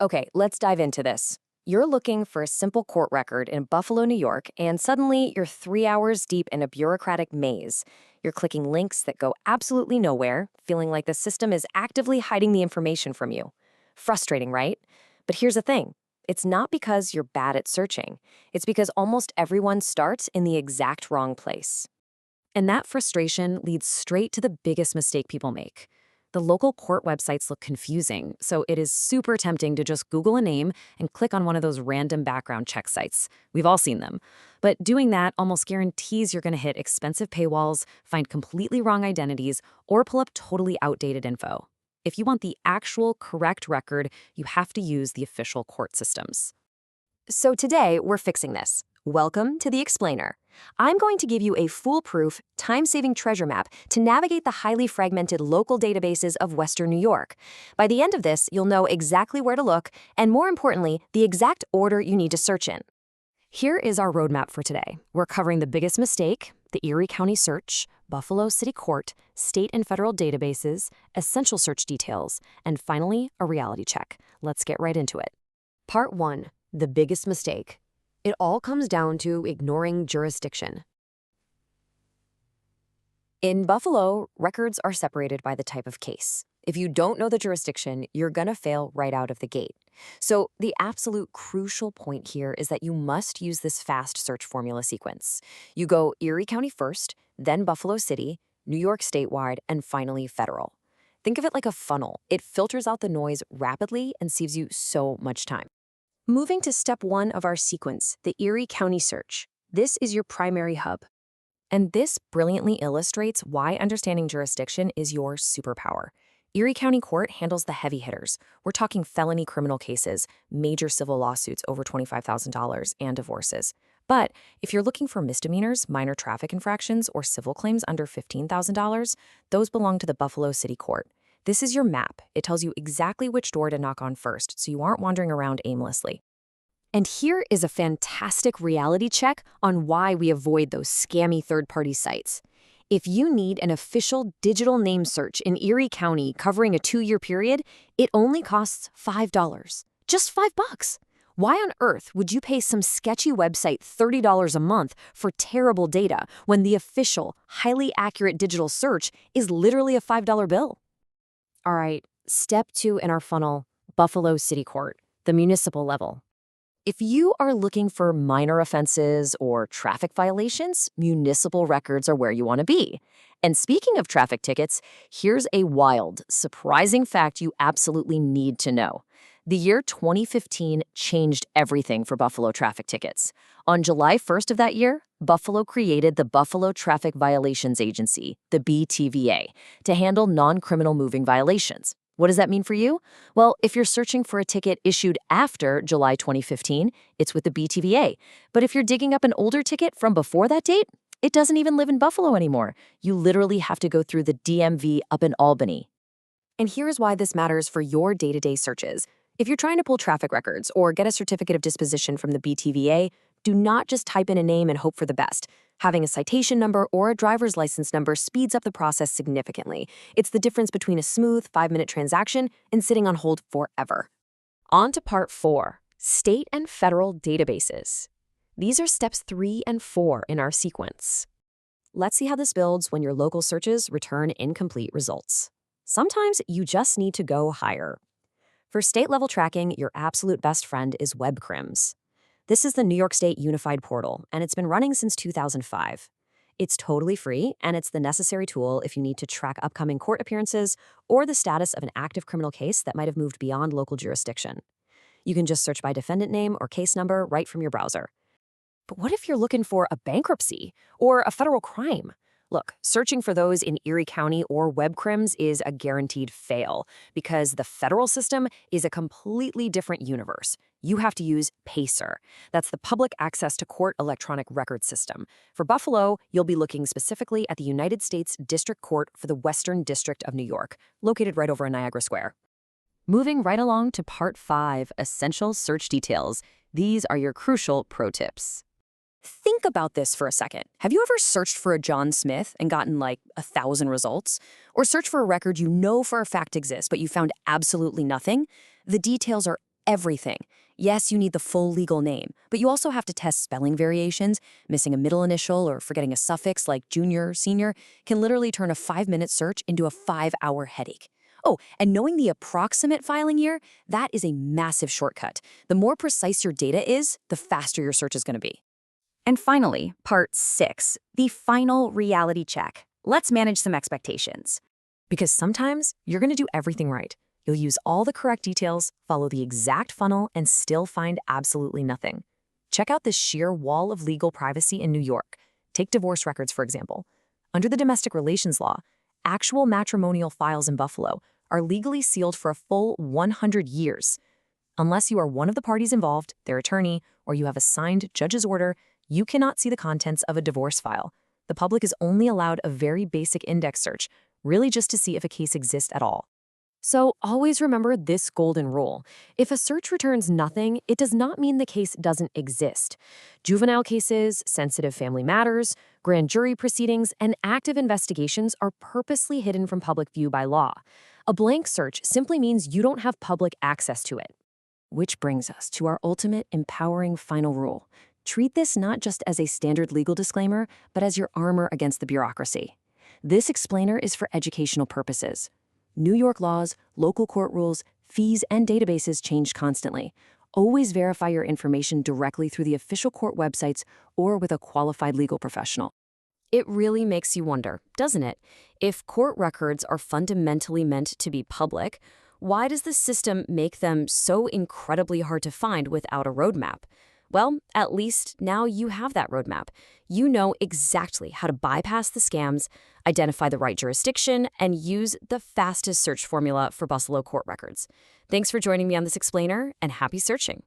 Okay, let's dive into this. You're looking for a simple court record in Buffalo, New York, and suddenly you're 3 hours deep in a bureaucratic maze. You're clicking links that go absolutely nowhere, feeling like the system is actively hiding the information from you. Frustrating, right? But here's the thing. It's not because you're bad at searching. It's because almost everyone starts in the exact wrong place. And that frustration leads straight to the biggest mistake people make. The local court websites look confusing, so it is super tempting to just Google a name and click on one of those random background check sites. We've all seen them. But doing that almost guarantees you're going to hit expensive paywalls, find completely wrong identities, or pull up totally outdated info. If you want the actual correct record, you have to use the official court systems. So today, we're fixing this. Welcome to the Explainer. I'm going to give you a foolproof, time-saving treasure map to navigate the highly fragmented local databases of Western New York. By the end of this, you'll know exactly where to look, and more importantly, the exact order you need to search in. Here is our roadmap for today. We're covering the biggest mistake, the Erie County search, Buffalo City Court, state and federal databases, essential search details, and finally, a reality check. Let's get right into it. Part 1. The biggest mistake. It all comes down to ignoring jurisdiction. In Buffalo, records are separated by the type of case. If you don't know the jurisdiction, you're gonna fail right out of the gate. So the absolute crucial point here is that you must use this fast search formula sequence. You go Erie County first, then Buffalo City, New York statewide, and finally federal. Think of it like a funnel. It filters out the noise rapidly and saves you so much time. Moving to step 1 of our sequence, the Erie County search. This is your primary hub. And this brilliantly illustrates why understanding jurisdiction is your superpower. Erie County Court handles the heavy hitters. We're talking felony criminal cases, major civil lawsuits over $25,000, and divorces. But if you're looking for misdemeanors, minor traffic infractions, or civil claims under $15,000, those belong to the Buffalo City Court. This is your map. It tells you exactly which door to knock on first, so you aren't wandering around aimlessly. And here is a fantastic reality check on why we avoid those scammy third-party sites. If you need an official digital name search in Erie County covering a 2-year period, it only costs $5. Just $5. Why on earth would you pay some sketchy website $30 a month for terrible data when the official, highly accurate digital search is literally a $5 bill? All right, step 2 in our funnel, Buffalo City Court, the municipal level. If you are looking for minor offenses or traffic violations, municipal records are where you want to be. And speaking of traffic tickets, here's a wild, surprising fact you absolutely need to know. The year 2015 changed everything for Buffalo traffic tickets. On July 1st of that year, Buffalo created the Buffalo Traffic Violations Agency, the BTVA, to handle non-criminal moving violations. What does that mean for you? Well, if you're searching for a ticket issued after July 2015, it's with the BTVA. But if you're digging up an older ticket from before that date, it doesn't even live in Buffalo anymore. You literally have to go through the DMV up in Albany. And here's why this matters for your day-to-day searches. If you're trying to pull traffic records or get a certificate of disposition from the BTVA, do not just type in a name and hope for the best. Having a citation number or a driver's license number speeds up the process significantly. It's the difference between a smooth 5-minute transaction and sitting on hold forever. On to part 4, state and federal databases. These are steps 3 and 4 in our sequence. Let's see how this builds when your local searches return incomplete results. Sometimes you just need to go higher. For state-level tracking, your absolute best friend is WebCrims. This is the New York State Unified Portal, and it's been running since 2005. It's totally free, and it's the necessary tool if you need to track upcoming court appearances or the status of an active criminal case that might have moved beyond local jurisdiction. You can just search by defendant name or case number right from your browser. But what if you're looking for a bankruptcy or a federal crime? Look, searching for those in Erie County or WebCrims is a guaranteed fail because the federal system is a completely different universe. You have to use PACER. That's the Public Access to Court Electronic Record System. For Buffalo, you'll be looking specifically at the United States District Court for the Western District of New York, located right over in Niagara Square. Moving right along to Part 5, Essential Search Details. These are your crucial pro tips. Think about this for a second. Have you ever searched for a John Smith and gotten like 1,000 results? Or searched for a record you know for a fact exists, but you found absolutely nothing? The details are everything. Yes, you need the full legal name, but you also have to test spelling variations. Missing a middle initial or forgetting a suffix like junior, senior can literally turn a 5-minute search into a 5-hour headache. Oh, and knowing the approximate filing year, that is a massive shortcut. The more precise your data is, the faster your search is going to be. And finally, part 6, the final reality check. Let's manage some expectations. Because sometimes you're going to do everything right. You'll use all the correct details, follow the exact funnel, and still find absolutely nothing. Check out this sheer wall of legal privacy in New York. Take divorce records, for example. Under the domestic relations law, actual matrimonial files in Buffalo are legally sealed for a full 100 years. Unless you are one of the parties involved, their attorney, or you have a signed judge's order, you cannot see the contents of a divorce file. The public is only allowed a very basic index search, really just to see if a case exists at all. So always remember this golden rule. If a search returns nothing, it does not mean the case doesn't exist. Juvenile cases, sensitive family matters, grand jury proceedings, and active investigations are purposely hidden from public view by law. A blank search simply means you don't have public access to it. Which brings us to our ultimate empowering final rule. Treat this not just as a standard legal disclaimer, but as your armor against the bureaucracy. This explainer is for educational purposes. New York laws, local court rules, fees, and databases change constantly. Always verify your information directly through the official court websites or with a qualified legal professional. It really makes you wonder, doesn't it? If court records are fundamentally meant to be public, why does the system make them so incredibly hard to find without a roadmap? Well, at least now you have that roadmap. You know exactly how to bypass the scams, identify the right jurisdiction, and use the fastest search formula for Buffalo court records. Thanks for joining me on this explainer, and happy searching.